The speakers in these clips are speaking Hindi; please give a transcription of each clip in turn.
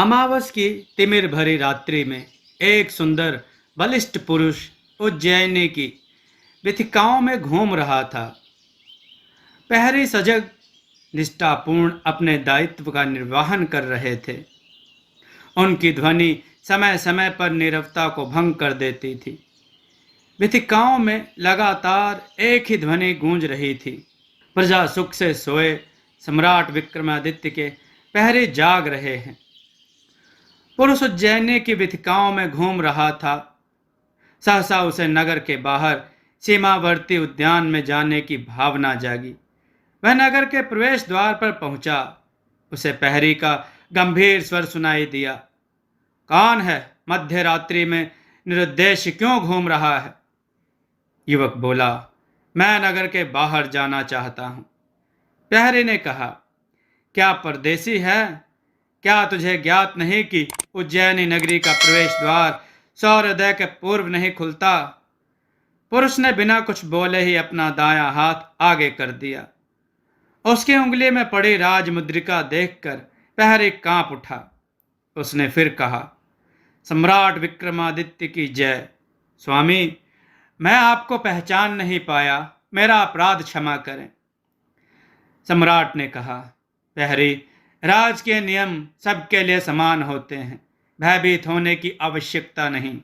अमावस की तिमिर भरी रात्रि में एक सुंदर बलिष्ठ पुरुष उज्जैनी की वीथिकाओं में घूम रहा था। पहरी सजग निष्ठापूर्ण अपने दायित्व का निर्वहन कर रहे थे। उनकी ध्वनि समय समय पर नीरवता को भंग कर देती थी। वीथिकाओं में लगातार एक ही ध्वनि गूंज रही थी। प्रजा सुख से सोए सम्राट विक्रमादित्य के पहरे जाग रहे हैं। पुरुष उज्जैनी की वीथिकाओं में घूम रहा था। सहसा उसे नगर के बाहर सीमावर्ती उद्यान में जाने की भावना जागी। वह नगर के प्रवेश द्वार पर पहुंचा। उसे प्रहरी का गंभीर स्वर सुनाई दिया। कौन है? मध्य रात्रि में निरुद्देश्य क्यों घूम रहा है? युवक बोला, मैं नगर के बाहर जाना चाहता हूं। प्रहरी ने कहा, क्या परदेसी है? क्या तुझे ज्ञात नहीं कि उज्जैनी नगरी का प्रवेश द्वार सूर्योदय के पूर्व नहीं खुलता? पुरुष ने बिना कुछ बोले ही अपना दायां हाथ आगे कर दिया। उसकी उंगली में पड़ी राज मुद्रिका देखकर प्रहरी कांप उठा। उसने फिर कहा, सम्राट विक्रमादित्य की जय। स्वामी, मैं आपको पहचान नहीं पाया, मेरा अपराध क्षमा करें। सम्राट ने कहा, प्रहरी, राज के नियम सबके लिए समान होते हैं, भयभीत होने की आवश्यकता नहीं।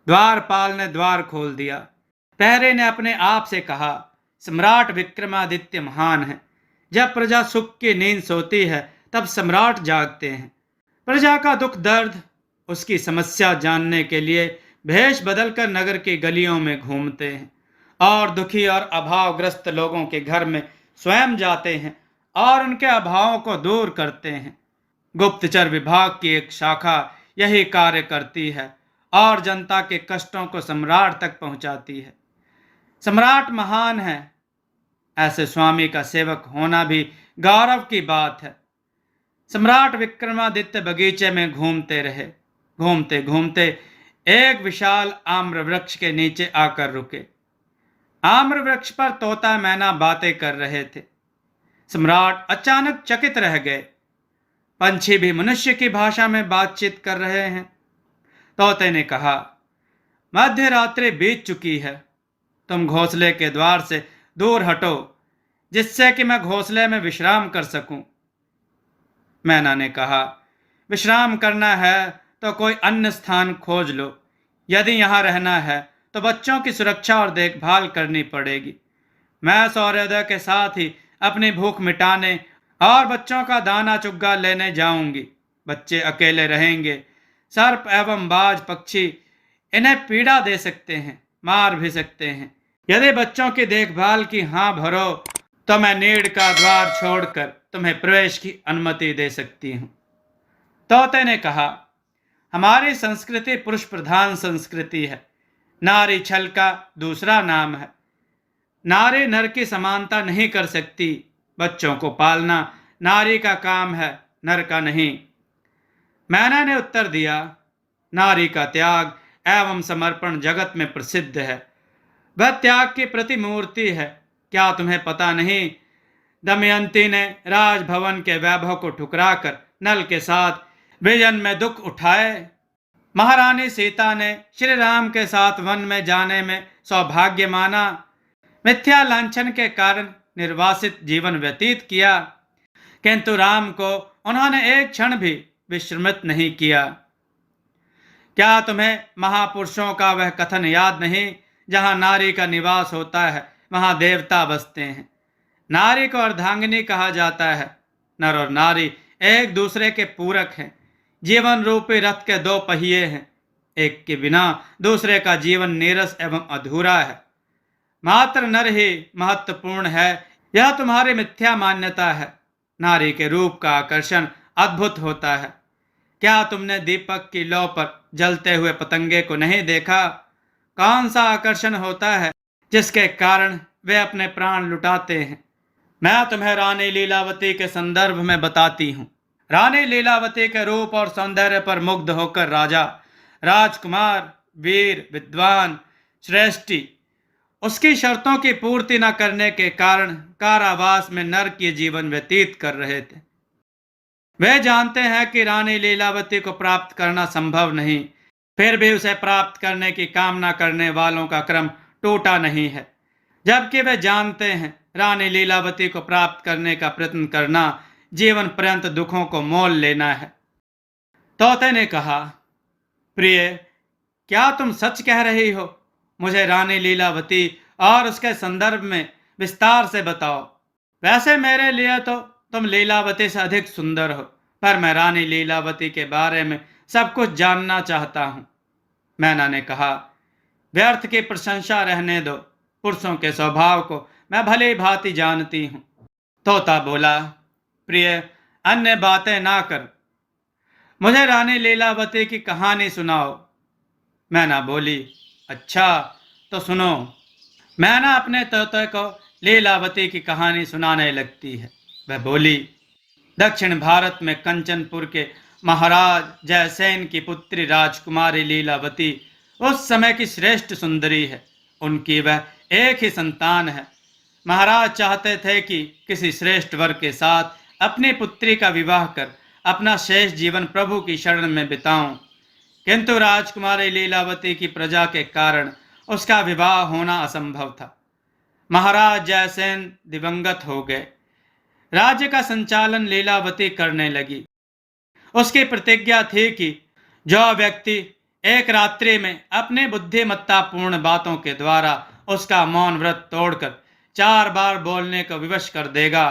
द्वारपाल ने द्वार खोल दिया। प्रहरी ने अपने आप से कहा, सम्राट विक्रमादित्य महान है। जब प्रजा सुख की नींद सोती है तब सम्राट जागते हैं। प्रजा का दुख दर्द, उसकी समस्या जानने के लिए भेष बदलकर नगर की गलियों में घूमते हैं और दुखी और अभावग्रस्त लोगों के घर में स्वयं जाते हैं और उनके अभावों को दूर करते हैं। गुप्तचर विभाग की एक शाखा यही कार्य करती है और जनता के कष्टों को सम्राट तक पहुंचाती है। सम्राट महान है, ऐसे स्वामी का सेवक होना भी गौरव की बात है। सम्राट विक्रमादित्य बगीचे में घूमते रहे। घूमते घूमते एक विशाल आम्र वृक्ष के नीचे आकर रुके। आम्र वृक्ष पर तोता मैना बातें कर रहे थे। सम्राट अचानक चकित रह गए। पंछी भी मनुष्य की भाषा में बातचीत कर रहे हैं। तोते ने कहा, मध्य रात्रि बीत चुकी है, तुम घोंसले के द्वार से दूर हटो जिससे कि मैं घोंसले में विश्राम कर सकूं। मैना ने कहा, विश्राम करना है तो कोई अन्य स्थान खोज लो। यदि यहाँ रहना है तो बच्चों की सुरक्षा और देखभाल करनी पड़ेगी। मैं सूर्योदय के साथ ही अपनी भूख मिटाने और बच्चों का दाना चुग्गा लेने जाऊंगी। बच्चे अकेले रहेंगे। सर्प एवं बाज पक्षी इन्हें पीड़ा दे सकते हैं, मार भी सकते हैं। यदि बच्चों की देखभाल की हाँ भरो तो मैं नीड़ का द्वार छोड़कर तुम्हें प्रवेश की अनुमति दे सकती हूँ। तोते ने कहा, हमारी संस्कृति पुरुष प्रधान संस्कृति है। नारी छल का दूसरा नाम है। नारी नर की समानता नहीं कर सकती। बच्चों को पालना नारी का काम है, नर का नहीं। मैना ने उत्तर दिया, नारी का त्याग एवं समर्पण जगत में प्रसिद्ध है। वह त्याग की प्रतिमूर्ति है। क्या तुम्हें पता नहीं, दमयंती ने राजभवन के वैभव को ठुकराकर नल के साथ विजन में दुख उठाए। महारानी सीता ने श्री राम के साथ वन में जाने में सौभाग्य माना। मिथ्या लांछन के कारण निर्वासित जीवन व्यतीत किया, किंतु राम को उन्होंने एक क्षण भी विस्मृत नहीं किया। क्या तुम्हें महापुरुषों का वह कथन याद नहीं, जहां नारी का निवास होता है वहां देवता बसते हैं। नारी को अर्धांगिनी कहा जाता है। नर और नारी एक दूसरे के पूरक हैं। जीवन रूपी रथ के दो पहिए हैं, एक के बिना दूसरे का जीवन नीरस एवं अधूरा है। मात्र नर ही महत्वपूर्ण है, यह तुम्हारी मिथ्या मान्यता है। नारी के रूप का आकर्षण अद्भुत होता है। क्या तुमने दीपक की लौ पर जलते हुए पतंगे को नहीं देखा? कौन सा आकर्षण होता है जिसके कारण वे अपने प्राण लुटाते हैं? मैं तुम्हें रानी लीलावती के संदर्भ में बताती हूँ। रानी लीलावती के रूप और सौंदर्य पर मुग्ध होकर राजा, राजकुमार, वीर, विद्वान, श्रेष्ठी उसकी शर्तों की पूर्ति न करने के कारण कारावास में नरक जीवन व्यतीत कर रहे थे। वे जानते हैं कि रानी लीलावती को प्राप्त करना संभव नहीं, फिर भी उसे प्राप्त करने की कामना करने वालों का क्रम टूटा नहीं है। जबकि वे जानते हैं रानी लीलावती को प्राप्त करने का प्रयत्न करना जीवन पर्यंत दुखों को मोल लेना है। तोते ने कहा, प्रिय, क्या तुम सच कह रही हो? मुझे रानी लीलावती और उसके संदर्भ में विस्तार से बताओ। वैसे मेरे लिए तो तुम लीलावती से अधिक सुंदर हो, पर मैं रानी लीलावती के बारे में सब कुछ जानना चाहता हूं। मैना ने कहा, व्यर्थ की प्रशंसा रहने दो, पुरुषों के स्वभाव को मैं भली भांति जानती हूं। तोता बोला, प्रिय, अन्य बातें ना कर, मुझे रानी लीलावती की कहानी सुनाओ। मैना बोली, अच्छा, तो सुनो। मैना अपने तोते को लीलावती की कहानी सुनाने लगती है। वह बोली, दक्षिण भारत में कंचनपुर के महाराज जयसेन की पुत्री राजकुमारी लीलावती उस समय की श्रेष्ठ सुंदरी है। उनकी वह एक ही संतान है। महाराज चाहते थे कि किसी श्रेष्ठ वर के साथ अपनी पुत्री का विवाह कर अपना शेष जीवन प्रभु की शरण में बिताऊं, किंतु राजकुमारी लीलावती की प्रजा के कारण उसका विवाह होना असंभव था। महाराज जयसेन दिवंगत हो गए। राज्य का संचालन लीलावती करने लगी। उसकी प्रतिज्ञा थी कि जो व्यक्ति एक रात्रि में अपने बुद्धिमत्तापूर्ण बातों के द्वारा उसका मौन व्रत तोड़कर 4 बार बोलने को विवश कर देगा,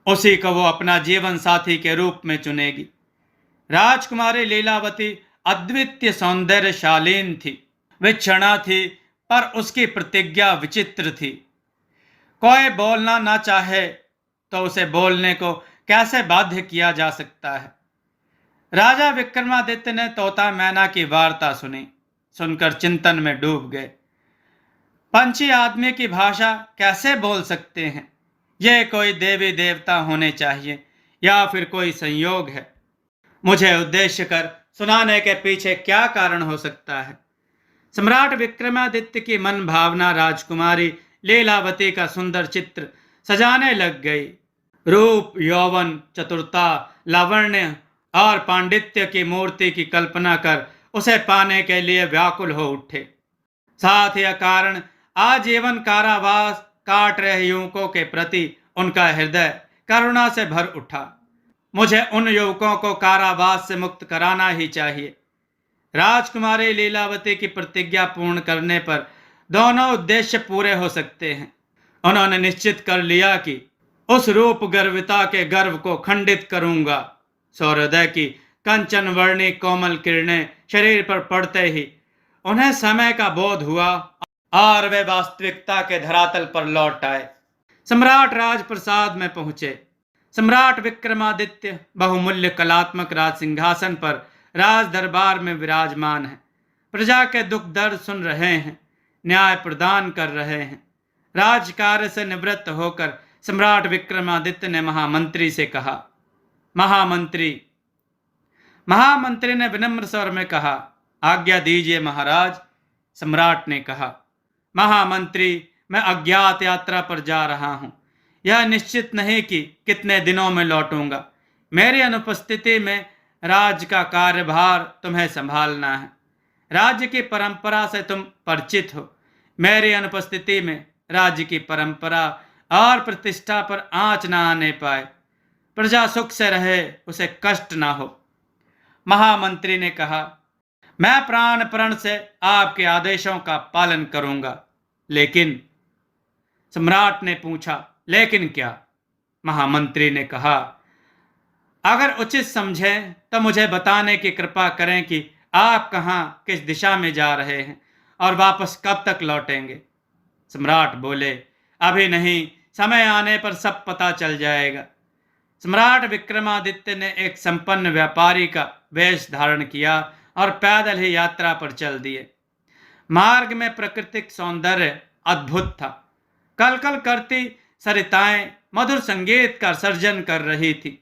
उसी को वो अपना जीवन साथी के रूप में चुनेगी। राजकुमारी लीलावती अद्वितीय सौंदर्यशालीन थी, विचक्षणा थी, पर उसकी प्रतिज्ञा विचित्र थी। कोई बोलना ना चाहे तो उसे बोलने को कैसे बाध्य किया जा सकता है? राजा विक्रमादित्य ने तोता मैना की वार्ता सुनी। सुनकर चिंतन में डूब गए। पंछी आदमी की भाषा कैसे बोल सकते हैं? यह कोई देवी देवता होने चाहिए या फिर कोई संयोग है। मुझे उद्देश्य कर सुनाने के पीछे क्या कारण हो सकता है? सम्राट विक्रमादित्य की मन भावना राजकुमारी लीलावती का सुंदर चित्र सजाने लग गई। रूप, यौवन, चतुरता, लावण्य और पांडित्य की मूर्ति की कल्पना कर उसे पाने के लिए व्याकुल हो उठे। साथ ही कारण आजीवन कारावास काट रहे युवकों के प्रति उनका हृदय करुणा से भर उठा। मुझे उन युवकों को कारावास से मुक्त कराना ही चाहिए। राजकुमारी लीलावती की प्रतिज्ञा पूर्ण करने पर दोनों उद्देश्य पूरे हो सकते हैं। उन्होंने निश्चित कर लिया कि उस रूप गर्विता के गर्व को खंडित करूंगा। सूर्योदय की कंचन वर्णी कोमल किरणें शरीर पर पड़ते ही उन्हें समय का बोध हुआ और वे वास्तविकता के धरातल पर लौट आए। सम्राट राजप्रसाद में पहुंचे। सम्राट विक्रमादित्य बहुमूल्य कलात्मक राज सिंहासन पर राज दरबार में विराजमान है। प्रजा के दुख दर्द सुन रहे हैं, न्याय प्रदान कर रहे हैं। राजकार्य से निवृत्त होकर सम्राट विक्रमादित्य ने महामंत्री से कहा, महामंत्री। महामंत्री ने विनम्र स्वर में कहा, आज्ञा दीजिए महाराज। सम्राट ने कहा, महामंत्री, मैं अज्ञात यात्रा पर जा रहा हूं। यह निश्चित नहीं कि कितने दिनों में लौटूंगा। मेरी अनुपस्थिति में राज्य का कार्यभार तुम्हें संभालना है। राज्य की परंपरा से तुम परिचित हो। मेरी अनुपस्थिति में राज्य की परंपरा और प्रतिष्ठा पर आंच न आने पाए। प्रजा सुख से रहे, उसे कष्ट ना हो। महामंत्री ने कहा, मैं प्राण प्रण से आपके आदेशों का पालन करूंगा। लेकिन सम्राट ने पूछा, लेकिन क्या? महामंत्री ने कहा, अगर उचित समझें तो मुझे बताने की कृपा करें कि आप कहाँ किस दिशा में जा रहे हैं और वापस कब तक लौटेंगे। सम्राट बोले, अभी नहीं, समय आने पर सब पता चल जाएगा। सम्राट विक्रमादित्य ने एक संपन्न व्यापारी का वेश धारण किया और पैदल ही यात्रा पर चल दिए। मार्ग में प्राकृतिक सौंदर्य अद्भुत था। कलकल करती सरिताएं मधुर संगीत का सर्जन कर रही थी।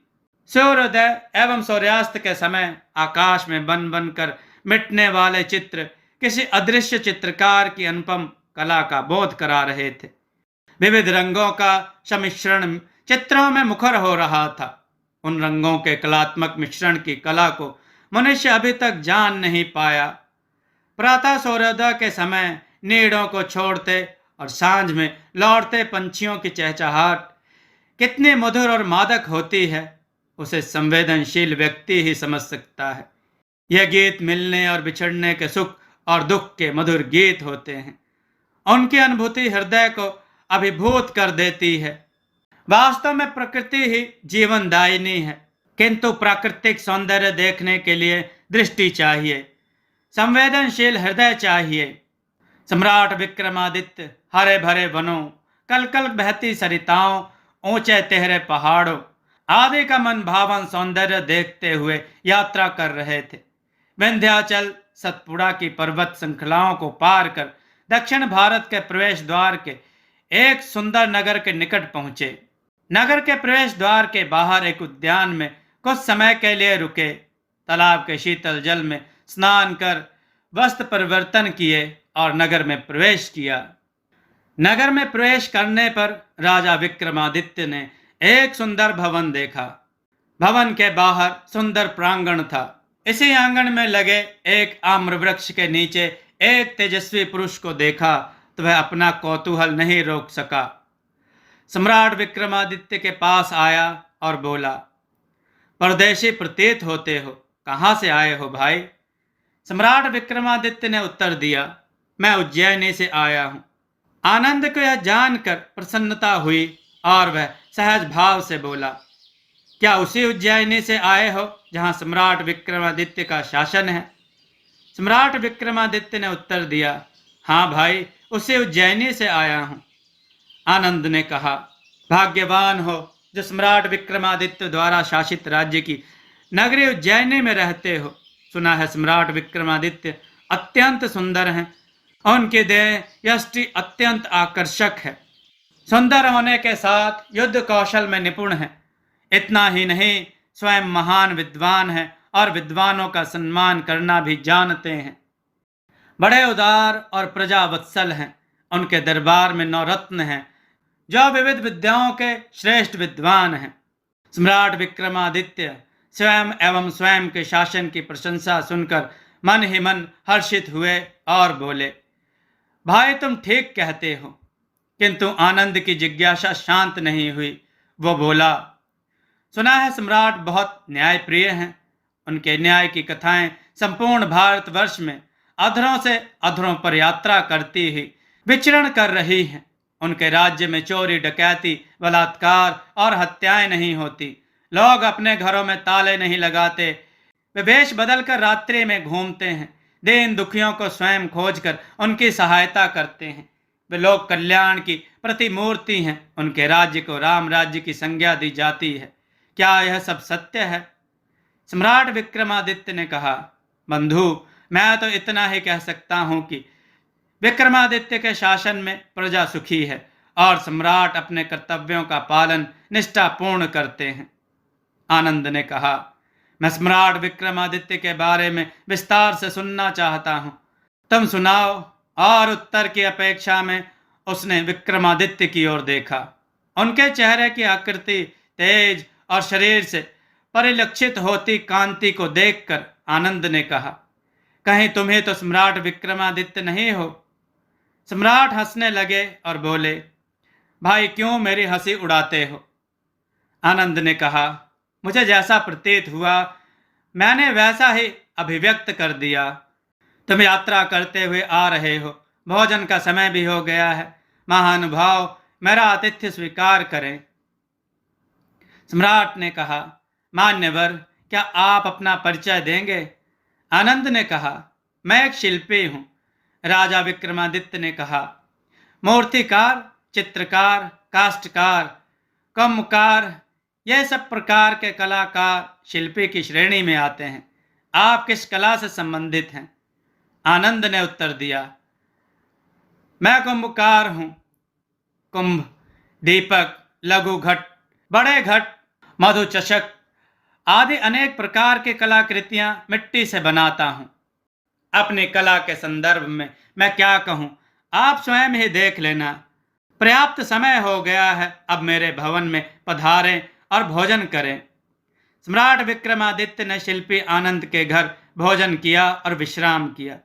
सूर्योदय एवं सूर्यास्त के समय आकाश में बन बनकर मिटने वाले चित्र किसी अदृश्य चित्रकार की अनुपम कला का बोध करा रहे थे। विविध रंगों का सम्मिश्रण चित्रों में मुखर हो रहा था। उन रंगों के कलात्मक मिश्रण की कला को मनुष्य अभी तक जान नहीं पाया। प्रातः सूर्योदय के समय नीड़ों को छोड़ते और सांझ में लौटते पंछियों की चहचहाट कितनी मधुर और मादक होती है, उसे संवेदनशील व्यक्ति ही समझ सकता है। यह गीत मिलने और बिछड़ने के सुख और दुख के मधुर गीत होते हैं। उनकी अनुभूति हृदय को अभिभूत कर देती है। वास्तव में प्रकृति ही जीवनदायिनी है, किंतु प्राकृतिक सौंदर्य देखने के लिए दृष्टि चाहिए, संवेदनशील हृदय चाहिए। सम्राट विक्रमादित्य हरे भरे वनों, कल कल बहती सरिताओं, ऊंचे तिहरे पहाड़ों आदि का मन भावन सौंदर्य देखते हुए यात्रा कर रहे थे। विंध्याचल सतपुड़ा की पर्वत श्रृंखलाओं को पार कर दक्षिण भारत के प्रवेश द्वार के एक सुंदर नगर के निकट पहुंचे। नगर के प्रवेश द्वार के बाहर एक उद्यान में कुछ समय के लिए रुके। तालाब के शीतल जल में स्नान कर वस्त्र परिवर्तन किए और नगर में प्रवेश किया। नगर में प्रवेश करने पर राजा विक्रमादित्य ने एक सुंदर भवन देखा। भवन के बाहर सुंदर प्रांगण था। इसी आंगन में लगे एक आम्र वृक्ष के नीचे एक तेजस्वी पुरुष को देखा तो वह अपना कौतूहल नहीं रोक सका। सम्राट विक्रमादित्य के पास आया और बोला, परदेशी प्रतीत होते हो, कहाँ से आए हो भाई? सम्राट विक्रमादित्य ने उत्तर दिया, मैं उज्जैनी से आया हूँ। आनंद को यह जानकर प्रसन्नता हुई और वह सहज भाव से बोला, क्या उसी उज्जैनी से आए हो जहाँ सम्राट विक्रमादित्य का शासन है? सम्राट विक्रमादित्य ने उत्तर दिया, हाँ भाई, उसी उज्जैनी से आया हूँ। आनंद ने कहा, भाग्यवान हो जो सम्राट विक्रमादित्य द्वारा शासित राज्य की नगरी उज्जैनी में रहते हो। सुना है सम्राट विक्रमादित्य अत्यंत सुंदर हैं। उनकी देह यष्टि अत्यंत आकर्षक है। सुंदर होने के साथ युद्ध कौशल में निपुण है। इतना ही नहीं, स्वयं महान विद्वान है और विद्वानों का सम्मान करना भी जानते हैं। बड़े उदार और प्रजावत्सल हैं। उनके दरबार में नवरत्न हैं जो विविध विद्याओं के श्रेष्ठ विद्वान हैं। सम्राट विक्रमादित्य स्वयं एवं स्वयं के शासन की प्रशंसा सुनकर मन ही मन हर्षित हुए और बोले, भाई तुम ठीक कहते हो। किंतु आनंद की जिज्ञासा शांत नहीं हुई। वो बोला, सुना है सम्राट बहुत न्यायप्रिय हैं। उनके न्याय की कथाएं संपूर्ण भारतवर्ष में अधरों से अधरों पर यात्रा करती ही विचरण कर रही हैं। उनके राज्य में चोरी डकैती बलात्कार और हत्याएं नहीं होती। लोग अपने घरों में ताले नहीं लगाते। वे वेश बदलकर रात्रि में घूमते हैं। दीन दुखियों को स्वयं खोजकर उनकी सहायता करते हैं। वे लोक कल्याण की प्रतिमूर्ति हैं। उनके राज्य को राम राज्य की संज्ञा दी जाती है। क्या यह सब सत्य है? सम्राट विक्रमादित्य ने कहा, बंधु, मैं तो इतना ही कह सकता हूं कि विक्रमादित्य के शासन में प्रजा सुखी है और सम्राट अपने कर्तव्यों का पालन निष्ठापूर्ण करते हैं। आनंद ने कहा, मैं सम्राट विक्रमादित्य के बारे में विस्तार से सुनना चाहता हूं। तुम सुनाओ। और उत्तर की अपेक्षा में उसने विक्रमादित्य की ओर देखा। उनके चेहरे की आकृति, तेज और शरीर से परिलक्षित होती कांति को देखकर आनंद ने कहा, कहीं तुम्हें तो सम्राट विक्रमादित्य नहीं हो? सम्राट हंसने लगे और बोले, भाई क्यों मेरी हंसी उड़ाते हो? आनंद ने कहा, मुझे जैसा प्रतीत हुआ मैंने वैसा ही अभिव्यक्त कर दिया। तुम यात्रा करते हुए आ रहे हो। भोजन का समय भी हो गया है। महानुभाव, मेरा आतिथ्य स्वीकार करें। सम्राट ने कहा, मान्यवर, क्या आप अपना परिचय देंगे? आनंद ने कहा, मैं एक शिल्पी हूँ। राजा विक्रमादित्य ने कहा, मूर्तिकार, चित्रकार, काष्ठकार, कम्मकार, यह सब प्रकार के कलाकार शिल्पी की श्रेणी में आते हैं। आप किस कला से संबंधित हैं? आनंद ने उत्तर दिया, मैं कुंभकार हूँ। कुंभ, दीपक, लघु घट, बड़े घट, मधु चषक आदि अनेक प्रकार की कलाकृतियां मिट्टी से बनाता हूँ। अपनी कला के संदर्भ में मैं क्या कहूँ, आप स्वयं ही देख लेना। पर्याप्त समय हो गया है, अब मेरे भवन में पधारें और भोजन करें। सम्राट विक्रमादित्य ने शिल्पी आनंद के घर भोजन किया और विश्राम किया।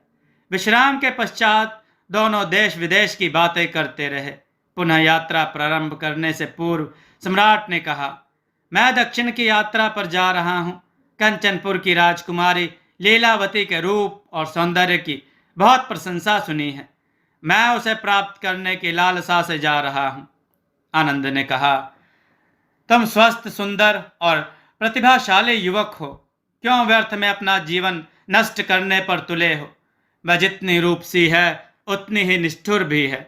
विश्राम के पश्चात दोनों देश विदेश की बातें करते रहे। पुनः यात्रा प्रारंभ करने से पूर्व सम्राट ने कहा, मैं दक्षिण की यात्रा पर जा रहा हूँ। कंचनपुर की राजकुमारी लीलावती के रूप और सौंदर्य की बहुत प्रशंसा सुनी है। मैं उसे प्राप्त करने की लालसा से जा रहा हूँ। आनंद ने कहा, तुम स्वस्थ, सुंदर और प्रतिभाशाली युवक हो, क्यों व्यर्थ में अपना जीवन नष्ट करने पर तुले हो? वह जितनी रूपसी है उतनी ही निष्ठुर भी है।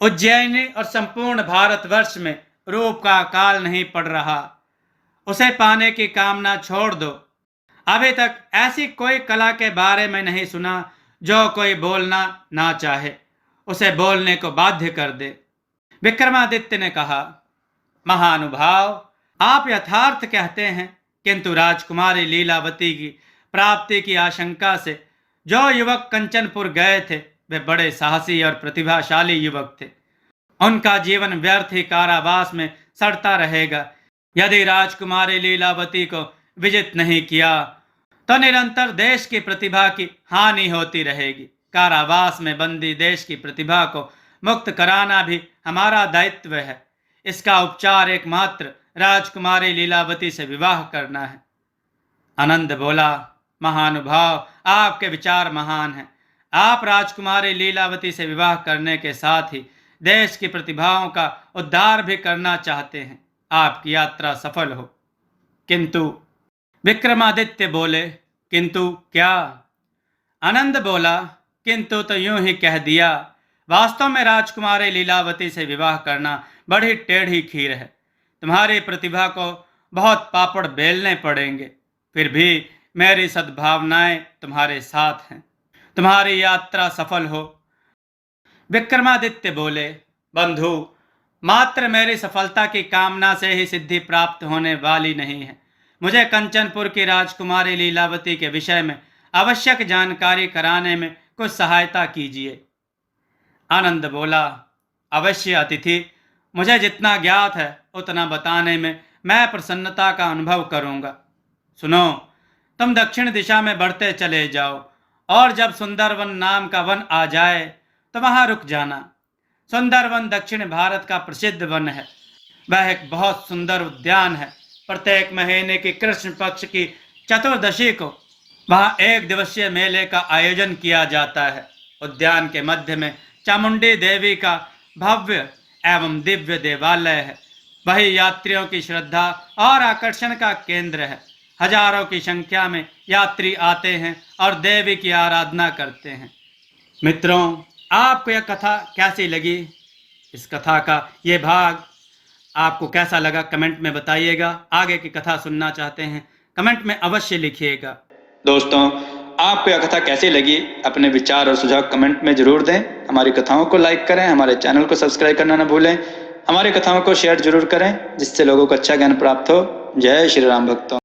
उज्जैनी और संपूर्ण भारतवर्ष में रूप का काल नहीं पड़ रहा। उसे पाने की कामना छोड़ दो। अभी तक ऐसी कोई कला के बारे में नहीं सुना जो कोई बोलना ना चाहे उसे बोलने को बाध्य कर दे। विक्रमादित्य ने कहा, महानुभाव, आप यथार्थ कहते हैं, किंतु राजकुमारी लीलावती की प्राप्ति की आशंका से जो युवक कंचनपुर गए थे वे बड़े साहसी और प्रतिभाशाली युवक थे। उनका जीवन व्यर्थ ही कारावास में सड़ता रहेगा। यदि राजकुमारी लीलावती को विजित नहीं किया तो निरंतर देश की प्रतिभा की हानि होती रहेगी। कारावास में बंदी देश की प्रतिभा को मुक्त कराना भी हमारा दायित्व है। इसका उपचार एकमात्र राजकुमारी लीलावती से विवाह करना है। आनंद बोला, महानुभाव, आपके विचार महान हैं। आप राजकुमारी लीलावती से विवाह करने के साथ ही देश की प्रतिभाओं का उद्धार भी करना चाहते हैं। आपकी यात्रा सफल हो। किंतु विक्रमादित्य बोले, किंतु क्या? आनंद बोला, किंतु तो यूं ही कह दिया। वास्तव में राजकुमारी लीलावती से विवाह करना बड़ी टेढ़ी खीर है। तुम्हारी प्रतिभा को बहुत पापड़ बेलने पड़ेंगे। फिर भी मेरी सद्भावनाएं तुम्हारे साथ हैं। तुम्हारी यात्रा सफल हो। विक्रमादित्य बोले, बंधु, मात्र मेरी सफलता की कामना से ही सिद्धि प्राप्त होने वाली नहीं है। मुझे कंचनपुर की राजकुमारी लीलावती के विषय में आवश्यक जानकारी कराने में कुछ सहायता कीजिए। आनंद बोला, अवश्य अतिथि, मुझे जितना ज्ञात है उतना बताने में मैं प्रसन्नता का अनुभव करूंगा। सुनो, तुम दक्षिण दिशा में बढ़ते चले जाओ और जब सुंदरवन नाम का वन आ जाए तो वहां रुक जाना। सुंदरवन दक्षिण भारत का प्रसिद्ध वन है। वह एक बहुत सुंदर उद्यान है। प्रत्येक महीने की कृष्ण पक्ष की चतुर्दशी को वहां एक दिवसीय मेले का आयोजन किया जाता है। उद्यान के मध्य में चामुंडी देवी का भव्य एवं दिव्य देवालय है। वही यात्रियों की श्रद्धा और आकर्षण का केंद्र है। हजारों की संख्या में यात्री आते हैं और देवी की आराधना करते हैं। मित्रों, आपको यह कथा कैसी लगी? इस कथा का ये भाग आपको कैसा लगा कमेंट में बताइएगा। आगे की कथा सुनना चाहते हैं कमेंट में अवश्य लिखिएगा। दोस्तों, आपको यह कथा कैसी लगी अपने विचार और सुझाव कमेंट में जरूर दें। हमारी कथाओं को लाइक करें, हमारे चैनल को सब्सक्राइब करना न भूलें। हमारी कथाओं को शेयर जरूर करें जिससे लोगों को अच्छा ज्ञान प्राप्त हो। जय श्री राम भक्तों।